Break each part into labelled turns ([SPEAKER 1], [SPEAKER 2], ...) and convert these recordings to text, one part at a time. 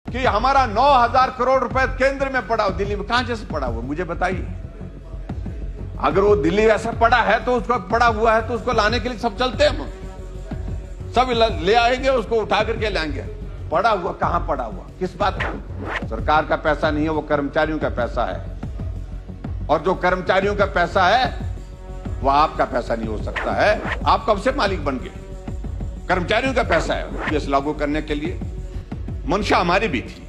[SPEAKER 1] कि हमारा 9,000 करोड़ रुपए केंद्र में पड़ा हो, दिल्ली में कहां से पड़ा हुआ मुझे बताइए। अगर वो दिल्ली ऐसा पड़ा है तो उसको पड़ा हुआ है तो उसको लाने के लिए सब चलते हैं, हम सब ले आएंगे, उसको उठा करके लाएंगे। पड़ा हुआ कहां पड़ा हुआ, किस बात का? सरकार का पैसा नहीं है, वो कर्मचारियों का पैसा है। और जो कर्मचारियों का पैसा है वो आपका पैसा नहीं हो सकता है। आप कब से मालिक बन गए? कर्मचारियों का पैसा है। केस लागू करने के लिए मंशा हमारी भी थी,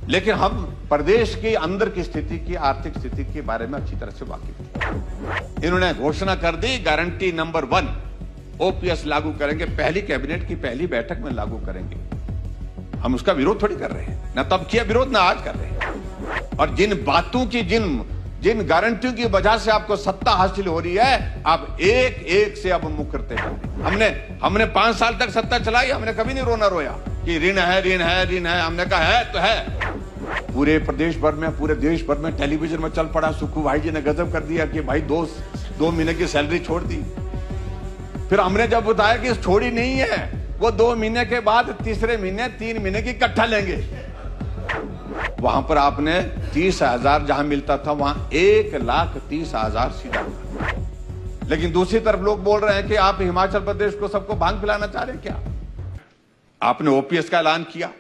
[SPEAKER 1] लेकिन हम प्रदेश के अंदर की स्थिति की, आर्थिक स्थिति के बारे में अच्छी तरह से वाकिफ थे। इन्होंने घोषणा कर दी गारंटी नंबर 1 ओपीएस लागू करेंगे, पहली कैबिनेट की पहली बैठक में लागू करेंगे। हम उसका विरोध थोड़ी कर रहे हैं, ना तब किया विरोध ना आज कर रहे हैं। और जिन बातों की, जिन गारंटियों की वजह से आपको सत्ता हासिल हो रही है, आप एक एक से अब मुकरते हैं। हमने 5 साल तक सत्ता चलाई, हमने कभी नहीं रोना रोया कि ऋण है ऋण है ऋण है। हमने कहा है तो है। पूरे प्रदेश भर में, पूरे देश भर में टेलीविजन में चल पड़ा। सुक्खू भाई जी ने गजब कर दिया कि भाई 2 महीने की सैलरी छोड़ दी। फिर हमने जब बताया कि छोड़ी नहीं है, वो 2 महीने के बाद तीसरे महीने 3 महीने की इकट्ठा लेंगे। वहां पर आपने 30,000 जहां मिलता था वहां 1,30,000 सीधा। लेकिन दूसरी तरफ लोग बोल रहे हैं कि आप हिमाचल प्रदेश को सबको भांग पिलाना चाह रहे हैं क्या? आपने ओपीएस का ऐलान किया।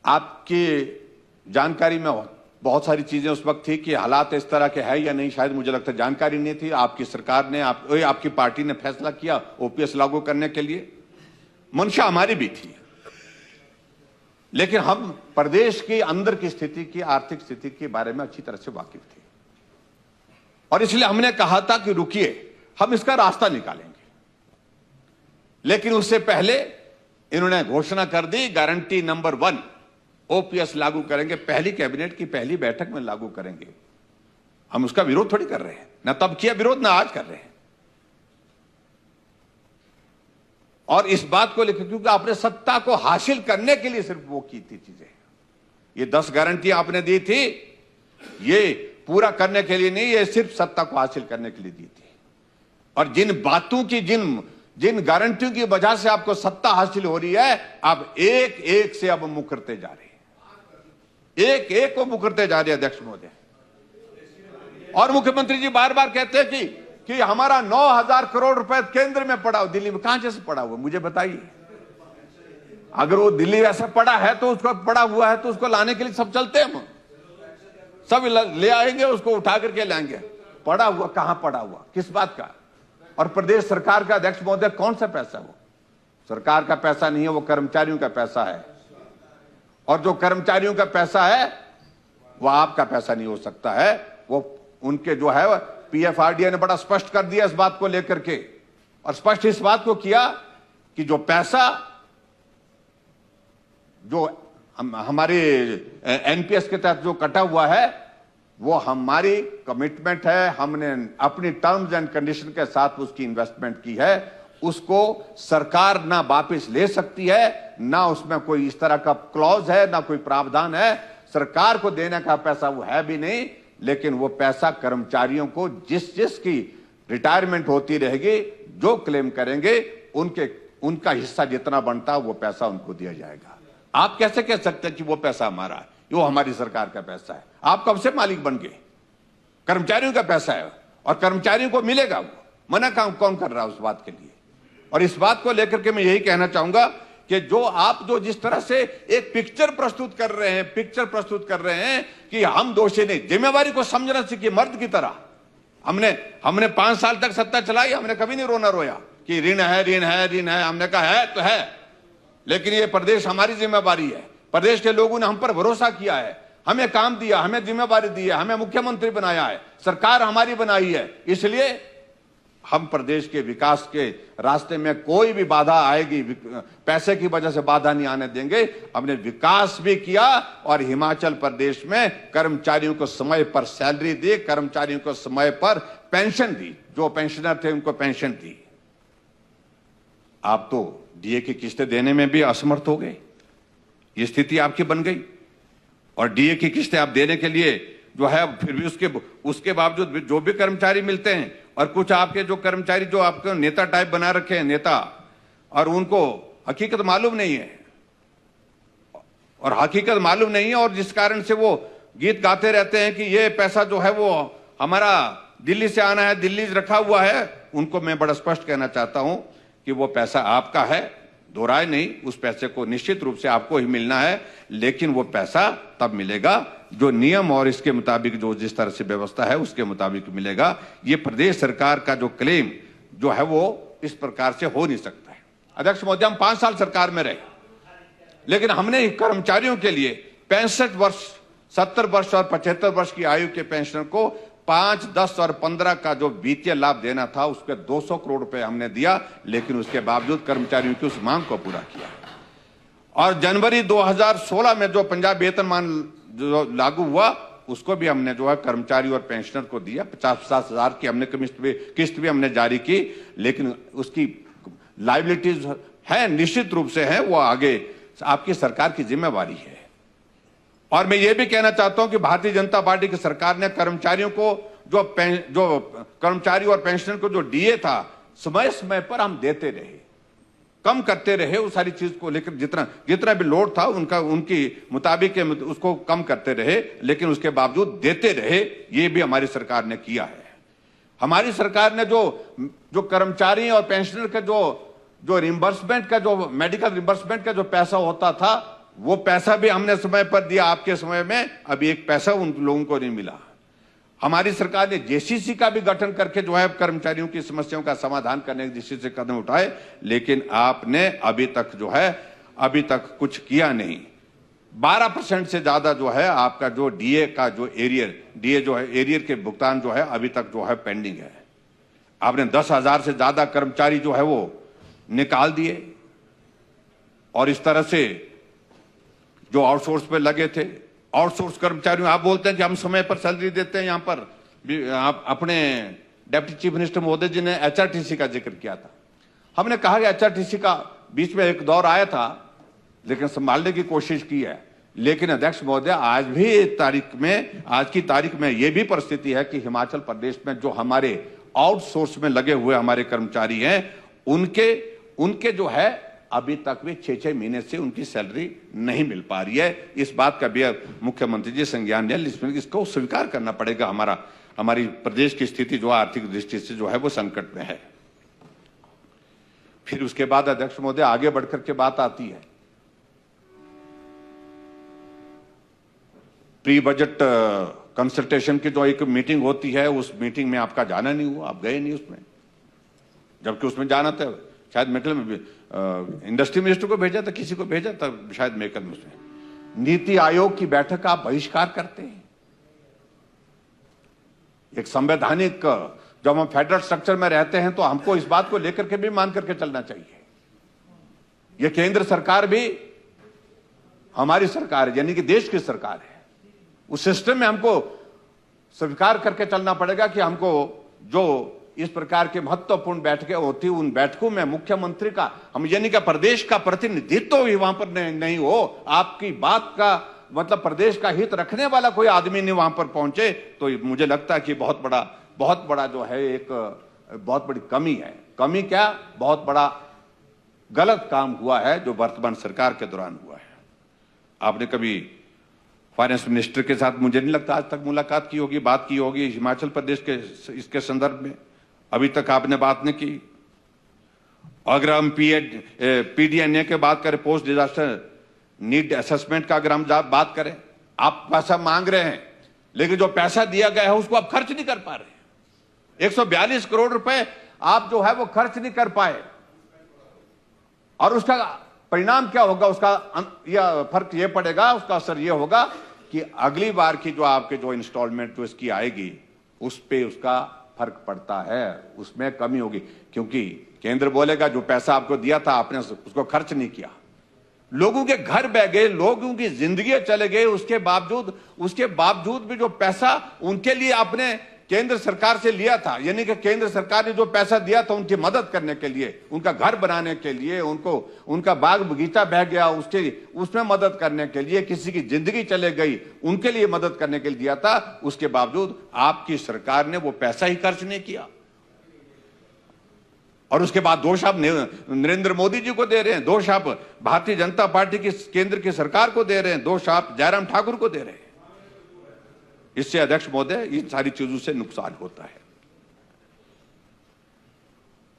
[SPEAKER 1] आपकी जानकारी में बहुत सारी चीजें उस वक्त थी कि हालात इस तरह के है या नहीं, शायद मुझे लगता है जानकारी नहीं थी। आपकी सरकार ने, आपकी पार्टी ने फैसला किया ओपीएस लागू करने के लिए। मंशा हमारी भी थी, लेकिन हम प्रदेश के अंदर की स्थिति की, आर्थिक स्थिति के बारे में अच्छी तरह से वाकिफ थे। और इसलिए हमने कहा था कि रुकिए, हम इसका रास्ता निकालेंगे। लेकिन उससे पहले इन्होंने घोषणा कर दी गारंटी नंबर 1 ओपीएस लागू करेंगे, पहली कैबिनेट की पहली बैठक में लागू करेंगे। हम उसका विरोध थोड़ी कर रहे हैं, ना तब किया विरोध ना आज कर रहे हैं। और इस बात को लेकर, क्योंकि आपने सत्ता को हासिल करने के लिए सिर्फ वो की थी चीजें। ये 10 गारंटी आपने दी थी, ये पूरा करने के लिए नहीं, ये सिर्फ सत्ता को हासिल करने के लिए दी थी। और जिन बातों की, जिन गारंटियों की वजह से आपको सत्ता हासिल हो रही है, आप एक एक से अब मुकरते जा रहे हैं, एक एक को मुकरते जा रहे हैं अध्यक्ष महोदय। और मुख्यमंत्री जी बार बार कहते हैं कि हमारा 9,000 करोड़ रुपए केंद्र में पड़ा हो, दिल्ली में कहां से पड़ा हुआ मुझे बताइए। अगर वो दिल्ली ऐसा पड़ा है तो उसको पड़ा हुआ है तो उसको लाने के लिए सब चलते हैं, हम सब ले आएंगे, उसको उठा करके लाएंगे। पड़ा हुआ कहां पड़ा हुआ, किस बात का? और प्रदेश सरकार का अध्यक्ष महोदय कौन सा पैसा? वो सरकार का पैसा नहीं है, वो कर्मचारियों का पैसा है। और जो कर्मचारियों का पैसा है वो आपका पैसा नहीं हो सकता है। वो उनके जो है, पीएफआरडीए ने बड़ा स्पष्ट कर दिया इस बात को लेकर के, और स्पष्ट इस बात को किया कि जो पैसा जो हमारे एनपीएस के तहत जो कटा हुआ है, वो हमारी कमिटमेंट है। हमने अपनी टर्म्स एंड कंडीशन के साथ उसकी इन्वेस्टमेंट की है। उसको सरकार ना वापस ले सकती है, ना उसमें कोई इस तरह का क्लॉज है, ना कोई प्रावधान है। सरकार को देने का पैसा वो है भी नहीं, लेकिन वो पैसा कर्मचारियों को जिसकी रिटायरमेंट होती रहेगी, जो क्लेम करेंगे, उनका हिस्सा जितना बनता है वो पैसा उनको दिया जाएगा। आप कैसे कह सकते हैं कि वो पैसा हमारा है? वो हमारी सरकार का पैसा है। आप कब से मालिक बन गए? कर्मचारियों का पैसा है और कर्मचारियों को मिलेगा। वो मना कौन कर रहा है उस बात के लिए? और इस बात को लेकर के मैं यही कहना चाहूंगा कि जो जिस तरह से एक पिक्चर प्रस्तुत कर रहे हैं कि हम दोषी नहीं, जिम्मेवारी को समझना सीखिए मर्द की तरह। हमने 5 साल तक सत्ता चलाई, हमने कभी नहीं रोना रोया कि ऋण है ऋण है ऋण है। हमने कहा है तो है, लेकिन ये प्रदेश हमारी जिम्मेवारी है। प्रदेश के लोगों ने हम पर भरोसा किया है, हमें काम दिया, हमें जिम्मेवारी दी है, हमें मुख्यमंत्री बनाया है, सरकार हमारी बनाई है। इसलिए हम प्रदेश के विकास के रास्ते में कोई भी बाधा आएगी, पैसे की वजह से बाधा नहीं आने देंगे। हमने विकास भी किया और हिमाचल प्रदेश में कर्मचारियों को समय पर सैलरी दी, कर्मचारियों को समय पर पेंशन दी, जो पेंशनर थे उनको पेंशन दी। आप तो डीए की किस्तें देने में भी असमर्थ हो गए, ये स्थिति आपकी बन गई। और डीए की किस्तें आप देने के लिए जो है, फिर भी उसके बावजूद जो भी कर्मचारी मिलते हैं, और कुछ आपके जो कर्मचारी जो आपको नेता टाइप बना रखे हैं, नेता, और उनको हकीकत मालूम नहीं है। और हकीकत मालूम नहीं है, और जिस कारण से वो गीत गाते रहते हैं कि ये पैसा जो है वो हमारा दिल्ली से आना है, दिल्ली रखा हुआ है। उनको मैं बड़ा स्पष्ट कहना चाहता हूं कि वो पैसा आपका है, दो राय नहीं, उस पैसे को निश्चित रूप से आपको ही मिलना है, लेकिन वो पैसा तब मिलेगा जो नियम और इसके मुताबिक जो जिस तरह से व्यवस्था है उसके मुताबिक मिलेगा। ये प्रदेश सरकार का जो क्लेम जो है वो इस प्रकार से हो नहीं सकता है। अध्यक्ष महोदय, हम 5 साल सरकार में रहे, लेकिन हमने कर्मचारियों के लिए 65 वर्ष, 70 वर्ष और 75 वर्ष की आयु के पेंशनर को 5, 10 और 15 का जो वित्तीय लाभ देना था उसके 200 करोड़ रुपए हमने दिया, लेकिन उसके बावजूद कर्मचारियों की उस मांग को पूरा किया। और जनवरी 2016 में जो पंजाब वेतनमान जो लागू हुआ उसको भी हमने जो है कर्मचारी और पेंशनर को दिया। 50-50 हजार की हमने किस्त भी हमने जारी की, लेकिन उसकी लायबिलिटीज है, निश्चित रूप से है, वो आगे आपकी सरकार की जिम्मेवारी है। और मैं ये भी कहना चाहता हूं कि भारतीय जनता पार्टी की सरकार ने कर्मचारियों को जो कर्मचारी और पेंशनर को जो डीए था समय समय पर हम देते रहे, कम करते रहे उस सारी चीज को, लेकिन जितना भी लोड था उनकी मुताबिक उसको कम करते रहे, लेकिन उसके बावजूद देते रहे। ये भी हमारी सरकार ने किया है। हमारी सरकार ने जो कर्मचारी और पेंशनर का जो रिम्बर्समेंट का, जो मेडिकल रिम्बर्समेंट का जो पैसा होता था, वो पैसा भी हमने समय पर दिया। आपके समय में अभी एक पैसा उन लोगों को नहीं मिला। हमारी सरकार ने जेसीसी का भी गठन करके जो है कर्मचारियों की समस्याओं का समाधान करने के दृष्टि से कदम उठाए, लेकिन आपने अभी तक कुछ किया नहीं। 12% से ज्यादा जो है आपका जो डीए का जो डीए जो है एरियर के भुगतान जो है अभी तक जो है पेंडिंग है। आपने 10,000 से ज्यादा कर्मचारी जो है वो निकाल दिए, और इस तरह से जो आउटसोर्स पे लगे थे, आउटसोर्स कर्मचारियों, आप बोलते हैं कि हम समय पर सैलरी देते हैं। यहां पर आप अपने डिप्टी चीफ मिनिस्टर महोदय जी ने एचआरटीसी का जिक्र किया था। हमने कहा कि एचआरटीसी का बीच में एक दौर आया था, लेकिन संभालने की कोशिश की है। लेकिन अध्यक्ष महोदय, आज की तारीख में यह भी परिस्थिति है कि हिमाचल प्रदेश में जो हमारे आउटसोर्स में लगे हुए हमारे कर्मचारी हैं, उनके जो है अभी तक भी 6-6 महीने से उनकी सैलरी नहीं मिल पा रही है। इस बात का भी मुख्यमंत्री जी संज्ञान लिया, इसको स्वीकार करना पड़ेगा। हमारी प्रदेश की स्थिति जो आर्थिक दृष्टि से जो है वो संकट में है। फिर उसके बाद अध्यक्ष महोदय आगे बढ़कर के बात आती है प्री बजट कंसल्टेशन की जो एक मीटिंग होती है, उस मीटिंग में आपका जाना नहीं हुआ, आप गए नहीं उसमें, जबकि उसमें जाना था। शायद मेकल में इंडस्ट्री मिनिस्टर को भेजा था, किसी को भेजा था शायद मेकल में। उसमें नीति आयोग की बैठक का आप बहिष्कार करते हैं। एक संवैधानिक, जब हम फेडरल स्ट्रक्चर में रहते हैं तो हमको इस बात को लेकर के भी मान करके चलना चाहिए। यह केंद्र सरकार भी हमारी सरकार है, यानी कि देश की सरकार है। उस सिस्टम में हमको स्वीकार करके चलना पड़ेगा कि हमको जो इस प्रकार के महत्वपूर्ण बैठकें होती, उन बैठकों में मुख्यमंत्री का, हम यानी कि प्रदेश का प्रतिनिधित्व भी वहां पर नहीं हो, आपकी बात का मतलब प्रदेश का हित रखने वाला कोई आदमी नहीं वहां पर पहुंचे, तो मुझे लगता है कि बहुत बड़ा जो है एक बहुत बड़ी कमी है। कमी क्या, बहुत बड़ा गलत काम हुआ है जो वर्तमान सरकार के दौरान हुआ है। आपने कभी फाइनेंस मिनिस्टर के साथ मुझे नहीं लगता आज तक मुलाकात की होगी, बात की होगी हिमाचल प्रदेश के इसके संदर्भ में, अभी तक आपने बात नहीं की। अगर हम पीडीएनए के बात करें, पोस्ट डिजास्टर नीड असेसमेंट का अगर हम बात करें, आप पैसा मांग रहे हैं, लेकिन जो पैसा दिया गया है उसको आप खर्च नहीं कर पा रहे। 142 करोड़ रुपए आप जो है वो खर्च नहीं कर पाए, और उसका परिणाम क्या होगा, उसका फर्क ये पड़ेगा, उसका असर ये होगा कि अगली बार की जो आपके जो इंस्टॉलमेंट जो इसकी आएगी उस पे उसका फर्क पड़ता है, उसमें कमी होगी। क्योंकि केंद्र बोलेगा जो पैसा आपको दिया था आपने उसको खर्च नहीं किया, लोगों के घर बह गए, लोगों की जिंदगी चले गए, उसके बावजूद भी जो पैसा उनके लिए आपने केंद्र सरकार से लिया था, यानी कि केंद्र सरकार ने जो पैसा दिया था उनकी मदद करने के लिए, उनका घर बनाने के लिए, उनका बाग बगीचा बह गया उसमें मदद करने के लिए, किसी की जिंदगी चले गई उनके लिए मदद करने के लिए दिया था, उसके बावजूद आपकी सरकार ने वो पैसा ही खर्च नहीं किया। और उसके बाद दोष आप नरेंद्र मोदी जी को दे रहे हैं, दोष आप भारतीय जनता पार्टी की केंद्र की सरकार को दे रहे हैं, दोष आप जयराम ठाकुर को दे रहे हैं। इससे अध्यक्ष महोदय इन सारी चीजों से नुकसान होता है।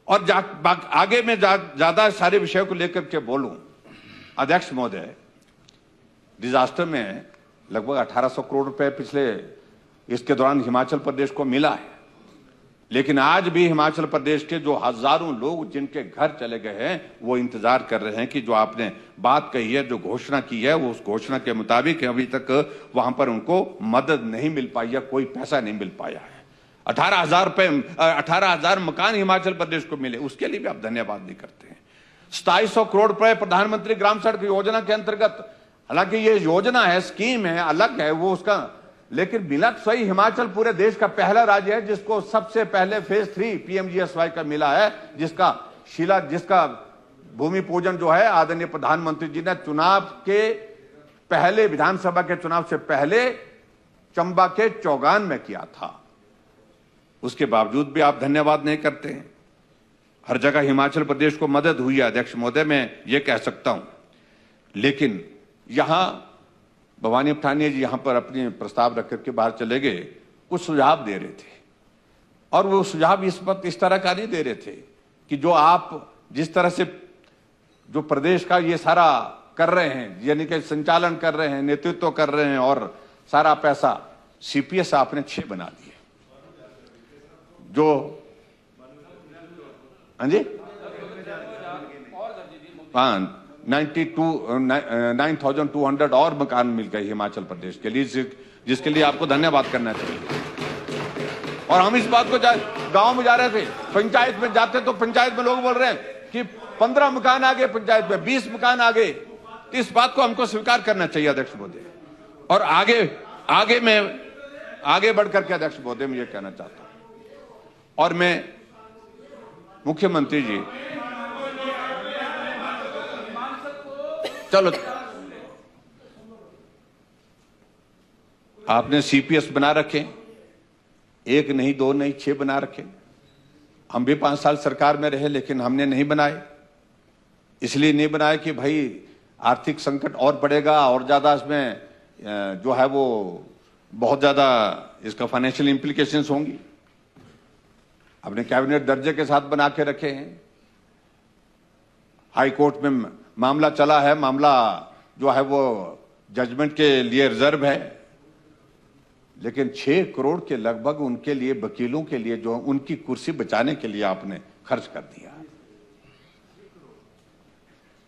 [SPEAKER 1] और आगे मैं ज्यादा सारे विषयों को लेकर के बोलूं, अध्यक्ष महोदय, डिजास्टर में लगभग 1800 करोड़ रुपए पिछले इसके दौरान हिमाचल प्रदेश को मिला है, लेकिन आज भी हिमाचल प्रदेश के जो हजारों लोग जिनके घर चले गए हैं वो इंतजार कर रहे हैं कि जो आपने बात कही है, जो घोषणा की है, वो उस घोषणा के मुताबिक अभी तक वहां पर उनको मदद नहीं मिल पाई है, कोई पैसा नहीं मिल पाया है। 18,000 मकान हिमाचल प्रदेश को मिले, उसके लिए भी आप धन्यवाद नहीं करते हैं। 2700 करोड़ रुपए प्रधानमंत्री ग्राम सड़क योजना के अंतर्गत, हालांकि ये योजना है, स्कीम है, अलग है वो उसका, लेकिन मिला तो सही। हिमाचल पूरे देश का पहला राज्य है जिसको सबसे पहले फेज 3 पीएमजीएसवाई का मिला है, जिसका भूमि पूजन जो है आदरणीय प्रधानमंत्री जी ने चुनाव के पहले, विधानसभा के चुनाव से पहले चंबा के चौगान में किया था। उसके बावजूद भी आप धन्यवाद नहीं करते हैं। हर जगह हिमाचल प्रदेश को मदद हुई है अध्यक्ष महोदय, मैं ये कह सकता हूं। लेकिन यहां भवानी पठानिया जी यहां पर अपने प्रस्ताव रख करके बाहर चले गए, कुछ सुझाव दे रहे थे, और वो सुझाव इस वक्त इस तरह का नहीं दे रहे थे कि जो आप जिस तरह से जो प्रदेश का ये सारा कर रहे हैं, यानी कि संचालन कर रहे हैं, नेतृत्व कर रहे हैं, और सारा पैसा सीपीएस आपने 6 बना दिए, जो हाँ जी 9,200 और मकान मिल गए हिमाचल प्रदेश के लिए, जिसके लिए आपको धन्यवाद करना चाहिए। और हम इस बात को गांव में जा रहे थे, पंचायत में जाते तो पंचायत में लोग बोल रहे हैं कि 15 मकान आ गए, पंचायत में 20 मकान आ गए। तो इस बात को हमको स्वीकार करना चाहिए अध्यक्ष महोदय। और आगे बढ़कर के अध्यक्ष महोदय मैं ये कहना चाहता हूं, और मैं मुख्यमंत्री जी, चलो आपने सीपीएस बना रखे, 1 नहीं 2 नहीं 6 बना रखे। हम भी 5 साल सरकार में रहे, लेकिन हमने नहीं बनाए। इसलिए नहीं बनाए कि भाई आर्थिक संकट और बढ़ेगा और ज्यादा इसमें जो है वो बहुत ज्यादा इसका फाइनेंशियल इंप्लीकेशंस होंगी। अपने कैबिनेट दर्जे के साथ बना के रखे हैं। हाई कोर्ट में मामला चला है, मामला जो है वो जजमेंट के लिए रिजर्व है, लेकिन 6 करोड़ के लगभग उनके लिए, वकीलों के लिए, जो उनकी कुर्सी बचाने के लिए आपने खर्च कर दिया।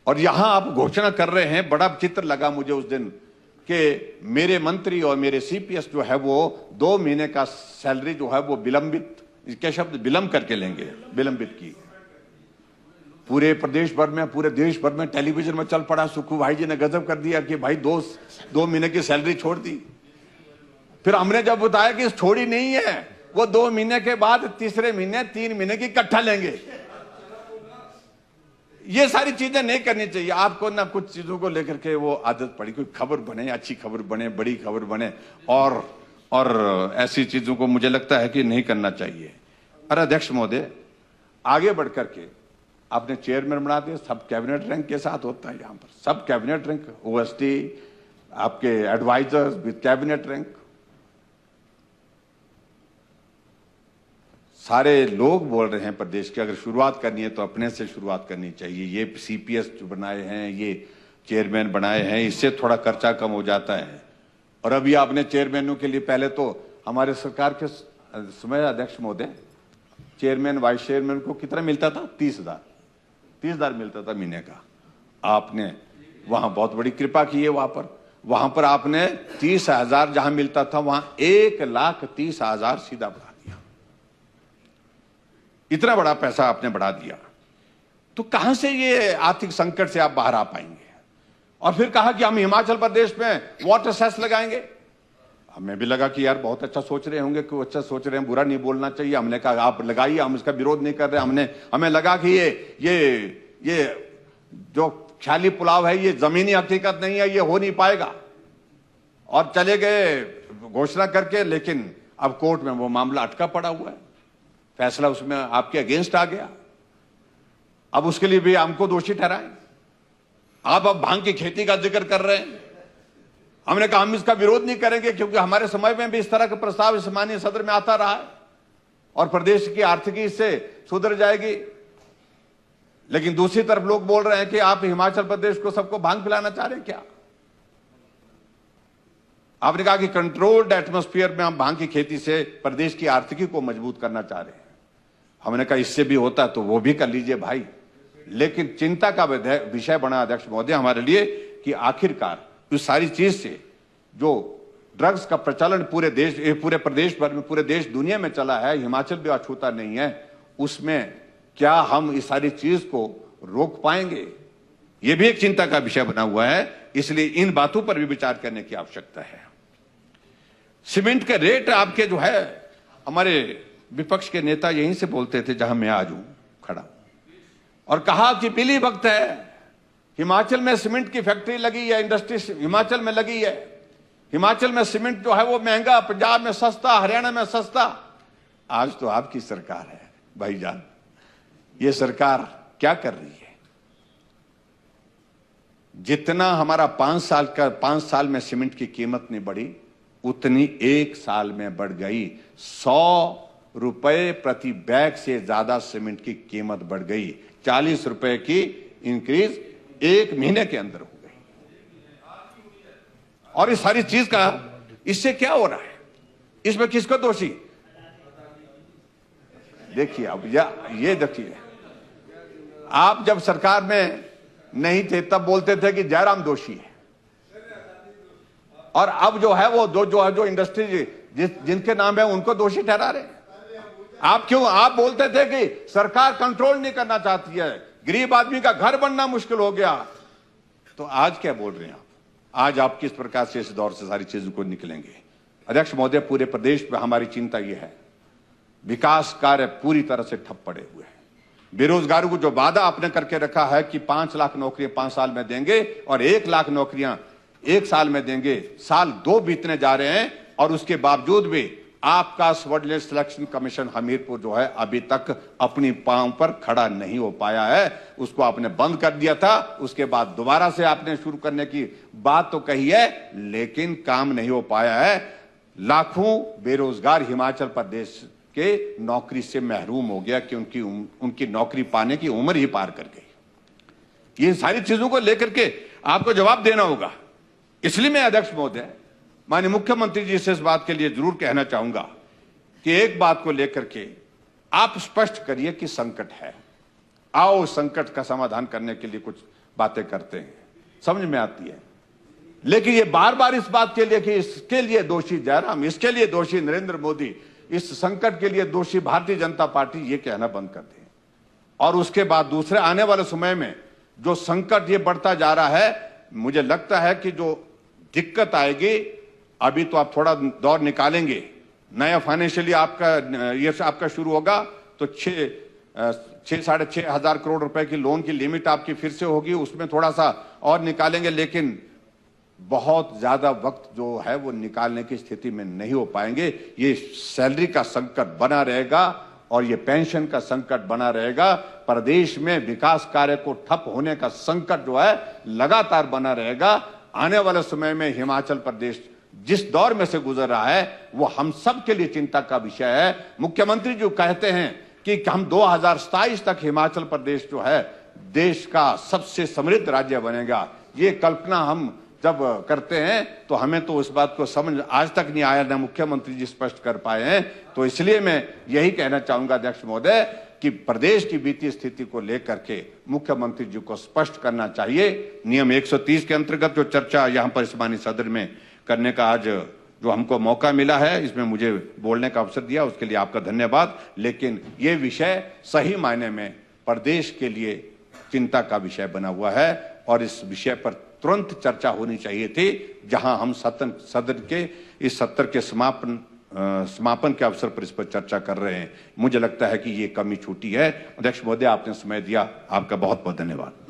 [SPEAKER 1] और यहां आप घोषणा कर रहे हैं, बड़ा चित्र लगा मुझे उस दिन कि मेरे मंत्री और मेरे सीपीएस जो है वो 2 महीने का सैलरी जो है वो विलंबित, इसके शब्द विलंब करके लेंगे, विलंबित की। पूरे प्रदेश भर में, पूरे देश भर में टेलीविजन में चल पड़ा, सुक्खू भाई जी ने गजब कर दिया कि भाई 2 महीने की सैलरी छोड़ दी। फिर हमने जब बताया कि छोड़ी नहीं है, वो 2 महीने के बाद तीसरे महीने 3 महीने की इकट्ठा लेंगे। ये सारी चीजें नहीं करनी चाहिए आपको ना। कुछ चीजों को लेकर के वो आदत पड़ी, कोई खबर बने, अच्छी खबर बने, बड़ी खबर बने, और ऐसी चीजों को मुझे लगता है कि नहीं करना चाहिए। अरे अध्यक्ष महोदय, आगे बढ़कर के आपने चेयरमैन बना दिया, सब कैबिनेट रैंक के साथ होता है। यहां पर सब कैबिनेट रैंक, ओएसडी, आपके एडवाइजर्स विद कैबिनेट रैंक, सारे लोग बोल रहे हैं प्रदेश की। अगर शुरुआत करनी है तो अपने से शुरुआत करनी चाहिए। ये सीपीएस जो बनाए हैं, ये चेयरमैन बनाए हैं, इससे थोड़ा खर्चा कम हो जाता है। और अभी आपने चेयरमैनों के लिए, पहले तो हमारे सरकार के समय अध्यक्ष महोदय, चेयरमैन वाइस चेयरमैन को कितना मिलता था? 30,000 मिलता था महीने का। आपने वहां बहुत बड़ी कृपा की है। वहां पर आपने 30,000 जहां मिलता था वहां 1,30,000 सीधा बढ़ा दिया। इतना बड़ा पैसा आपने बढ़ा दिया, तो कहां से ये आर्थिक संकट से आप बाहर आ पाएंगे? और फिर कहा कि हम हिमाचल प्रदेश में वाटर सेस लगाएंगे। हमें भी लगा कि यार बहुत अच्छा सोच रहे होंगे, कि अच्छा सोच रहे हैं, बुरा नहीं बोलना चाहिए। हमने कहा आप लगाइए, हम इसका विरोध नहीं कर रहे। हमें लगा कि ये जो ख्याली पुलाव है ये जमीनी हकीकत नहीं है, ये हो नहीं पाएगा, और चले गए घोषणा करके। लेकिन अब कोर्ट में वो मामला अटका पड़ा हुआ है, फैसला उसमें आपके अगेंस्ट आ गया। अब उसके लिए भी हमको दोषी ठहराएं। आप अब भांग की खेती का जिक्र कर रहे हैं। हमने कहा हम इसका विरोध नहीं करेंगे, क्योंकि हमारे समय में भी इस तरह का प्रस्ताव इस माननीय सदन में आता रहा है और प्रदेश की आर्थिकी इससे सुधर जाएगी। लेकिन दूसरी तरफ लोग बोल रहे हैं कि आप हिमाचल प्रदेश को सबको भांग पिलाना चाह रहे हैं क्या? आपने कहा कि कंट्रोल्ड एटमॉस्फेयर में हम भांग की खेती से प्रदेश की आर्थिकी को मजबूत करना चाह रहे हैं। हमने कहा इससे भी होता तो वो भी कर लीजिए भाई, लेकिन चिंता का विषय बना अध्यक्ष महोदय हमारे लिए कि आखिरकार इस सारी चीज से जो ड्रग्स का प्रचलन पूरे प्रदेश भर में, पूरे देश दुनिया में चला है, हिमाचल भी अछूता नहीं है, उसमें क्या हम इस सारी चीज को रोक पाएंगे? यह भी एक चिंता का विषय बना हुआ है। इसलिए इन बातों पर भी विचार करने की आवश्यकता है। सीमेंट के रेट आपके जो है, हमारे विपक्ष के नेता यहीं से बोलते थे जहां मैं आज हूं खड़ा, और कहा कि पीली वक्त है, हिमाचल में सीमेंट की फैक्ट्री लगी है, इंडस्ट्री हिमाचल में लगी है, हिमाचल में सीमेंट जो है वो महंगा, पंजाब में सस्ता, हरियाणा में सस्ता। आज तो आपकी सरकार है भाईजान, ये सरकार क्या कर रही है? जितना हमारा 5 साल में सीमेंट की कीमत नहीं बढ़ी, उतनी 1 साल में बढ़ गई। 100 रुपए प्रति बैग से ज्यादा सीमेंट की कीमत बढ़ गई। 40 रुपए की इंक्रीज 1 महीने के अंदर हो गई। और इस सारी चीज का इससे क्या हो रहा है? इसमें किसको दोषी? देखिए अब ये देखिए, आप जब सरकार में नहीं थे तब बोलते थे कि जयराम दोषी है, और अब जो है वो जो इंडस्ट्री जिनके नाम है उनको दोषी ठहरा रहे हैं। आप बोलते थे कि सरकार कंट्रोल नहीं करना चाहती है, गरीब आदमी का घर बनना मुश्किल हो गया, तो आज क्या बोल रहे हैं आप? आज आप किस प्रकार से इस दौर से सारी चीजों को निकलेंगे? अध्यक्ष महोदय, पूरे प्रदेश में हमारी चिंता यह है, विकास कार्य पूरी तरह से ठप पड़े हुए हैं। बेरोजगारों को जो वादा आपने करके रखा है कि 5 लाख नौकरियां 5 साल में देंगे और 1 लाख नौकरियां 1 साल में देंगे, साल 2 बीतने जा रहे हैं और उसके बावजूद भी आपका सबऑर्डिनेट सिलेक्शन कमीशन हमीरपुर जो है अभी तक अपनी पांव पर खड़ा नहीं हो पाया है। उसको आपने बंद कर दिया था, उसके बाद दोबारा से आपने शुरू करने की बात तो कही है, लेकिन काम नहीं हो पाया है। लाखों बेरोजगार हिमाचल प्रदेश के नौकरी से महरूम हो गया कि उनकी नौकरी पाने की उम्र ही पार कर गई। ये सारी चीजों को लेकर के आपको जवाब देना होगा। इसलिए मैं अध्यक्ष महोदय माननीय मुख्यमंत्री जी से इस बात के लिए जरूर कहना चाहूंगा कि एक बात को लेकर के आप स्पष्ट करिए कि संकट है, आओ संकट का समाधान करने के लिए कुछ बातें करते हैं, समझ में आती है। लेकिन ये बार बार इस बात के लिए कि इसके लिए दोषी जयराम, इसके लिए दोषी नरेंद्र मोदी, इस संकट के लिए दोषी भारतीय जनता पार्टी, ये कहना बंद कर दें। और उसके बाद दूसरे आने वाले समय में जो संकट ये बढ़ता जा रहा है, मुझे लगता है कि जो दिक्कत आएगी, अभी तो आप थोड़ा दौर निकालेंगे, नया फाइनेंशियली आपका ईयर आपका शुरू होगा तो 6-6.5 हजार करोड़ रुपए की लोन की लिमिट आपकी फिर से होगी, उसमें थोड़ा सा और निकालेंगे, लेकिन बहुत ज्यादा वक्त जो है वो निकालने की स्थिति में नहीं हो पाएंगे। ये सैलरी का संकट बना रहेगा और ये पेंशन का संकट बना रहेगा। प्रदेश में विकास कार्य को ठप होने का संकट जो है लगातार बना रहेगा। आने वाले समय में हिमाचल प्रदेश जिस दौर में से गुजर रहा है वो हम सब के लिए चिंता का विषय है। मुख्यमंत्री जो कहते हैं कि हम 2027 तक हिमाचल प्रदेश जो है देश का सबसे समृद्ध राज्य बनेगा, ये कल्पना हम जब करते हैं तो हमें तो उस बात को समझ आज तक नहीं आया, ना मुख्यमंत्री जी स्पष्ट कर पाए हैं। तो इसलिए मैं यही कहना चाहूंगा अध्यक्ष महोदय कि प्रदेश की वित्तीय स्थिति को लेकर के मुख्यमंत्री जी को स्पष्ट करना चाहिए। नियम 130 के अंतर्गत जो चर्चा यहां पर इस माननीय सदन में करने का आज जो हमको मौका मिला है, इसमें मुझे बोलने का अवसर दिया, उसके लिए आपका धन्यवाद। लेकिन ये विषय सही मायने में प्रदेश के लिए चिंता का विषय बना हुआ है और इस विषय पर तुरंत चर्चा होनी चाहिए थी। जहां हम सदन के इस सत्र के समापन के अवसर पर इस पर चर्चा कर रहे हैं, मुझे लगता है कि ये कमी छूटी है। अध्यक्ष महोदय, आपने समय दिया, आपका बहुत बहुत धन्यवाद।